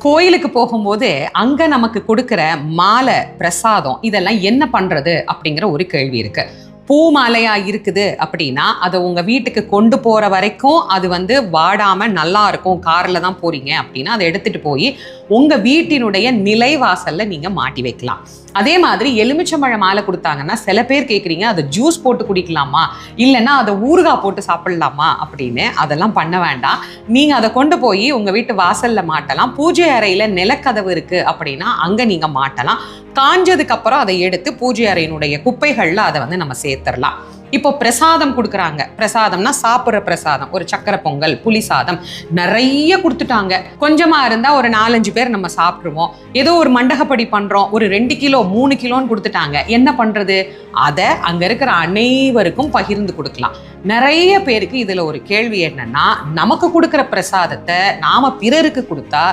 கோயிலுக்கு போகும்போது அங்க நமக்கு கொடுக்கிற மாலை பிரசாதம் இதெல்லாம் என்ன பண்றது அப்படிங்கிற ஒரு கேள்வி இருக்கு. பூ மாலையா இருக்குது அப்படின்னா அதை உங்க வீட்டுக்கு கொண்டு போற வரைக்கும் அது வாடாம நல்லா இருக்கும். கார்ல தான் போறீங்க அப்படின்னா அதை எடுத்துட்டு போய் உங்க வீட்டினுடைய நிலைவாசல்ல நீங்க மாட்டி வைக்கலாம். அதே மாதிரி எலுமிச்சம்பழ மாலை கொடுத்தாங்கன்னா சில பேர் கேட்குறீங்க அதை ஜூஸ் போட்டு குடிக்கலாமா, இல்லைன்னா அதை ஊறுகாய் போட்டு சாப்பிடலாமா அப்படின்னு. அதெல்லாம் பண்ண வேண்டாம். நீங்க அதை கொண்டு போய் உங்க வீட்டு வாசல்ல மாட்டலாம். பூஜை அறையில நிலக்கதவு இருக்கு அப்படின்னா அங்க நீங்க மாட்டலாம். காஞ்சதுக்கு அப்புறம் அதை எடுத்து பூஜை அறையினுடைய குப்பைகள்ல அதை நம்ம சேர்த்துடலாம். இப்போ பிரசாதம் கொடுக்குறாங்க. பிரசாதம்னா சாப்பிட்ற பிரசாதம், ஒரு சக்கரை பொங்கல், புளி சாதம் நிறைய கொடுத்துட்டாங்க. கொஞ்சமா இருந்தா ஒரு 4-5 பேர் நம்ம சாப்பிட்ருவோம். ஏதோ ஒரு மண்டகப்படி பண்றோம், ஒரு 2 கிலோ 3 கிலோன்னு கொடுத்துட்டாங்க. என்ன பண்றது? அதை அங்க இருக்கிற அனைவருக்கும் பகிர்ந்து கொடுக்கலாம். நிறைய பேருக்கு இதுல ஒரு கேள்வி என்னன்னா, நமக்கு கொடுக்குற பிரசாதத்தை நாம பிறருக்கு கொடுத்தா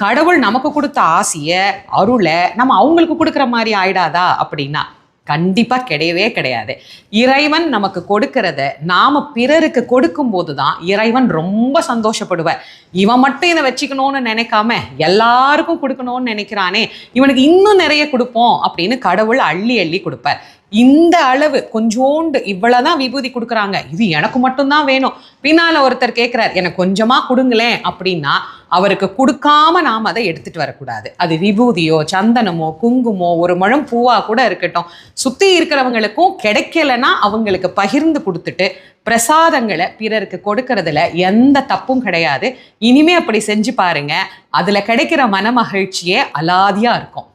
கடவுள் நமக்கு கொடுத்த ஆசைய அருளை நம்ம அவங்களுக்கு கொடுக்குற மாதிரி ஆயிடாதா அப்படின்னா கண்டிப்பா கிடையவே கிடையாது. இறைவன் நமக்கு கொடுக்கறத நாம பிறருக்கு கொடுக்கும் போதுதான் இறைவன் ரொம்ப சந்தோஷப்படுவார். இவன் மட்டும் இதை வச்சுக்கணும்னு நினைக்காம எல்லாருக்கும் கொடுக்கணும்னு நினைக்கிறானே, இவனுக்கு இன்னும் நிறைய கொடுப்போம் அப்படின்னு கடவுள் அள்ளி அள்ளி கொடுப்பார். இந்த அளவு கொஞ்சோண்டு இவ்வளவுதான் விபூதி கொடுக்குறாங்க, இது எனக்கு மட்டும்தான் வேணும், பின்னால ஒருத்தர் கேட்கிறார் எனக்கு கொஞ்சமா கொடுங்களேன் அப்படின்னா அவருக்கு கொடுக்காம நாம் அதை எடுத்துட்டு வரக்கூடாது. அது விபூதியோ சந்தனமோ குங்குமோ ஒரு முழம் பூவா கூட இருக்கட்டும், சுத்தி இருக்கிறவங்களுக்கும் கிடைக்கலன்னா அவங்களுக்கு பகிர்ந்து கொடுத்துட்டு பிரசாதங்களை பிறருக்கு கொடுக்கறதுல எந்த தப்பும் கிடையாது. இனிமே அப்படி செஞ்சு பாருங்க, அதுல கிடைக்கிற மன மகிழ்ச்சியே அலாதியா இருக்கும்.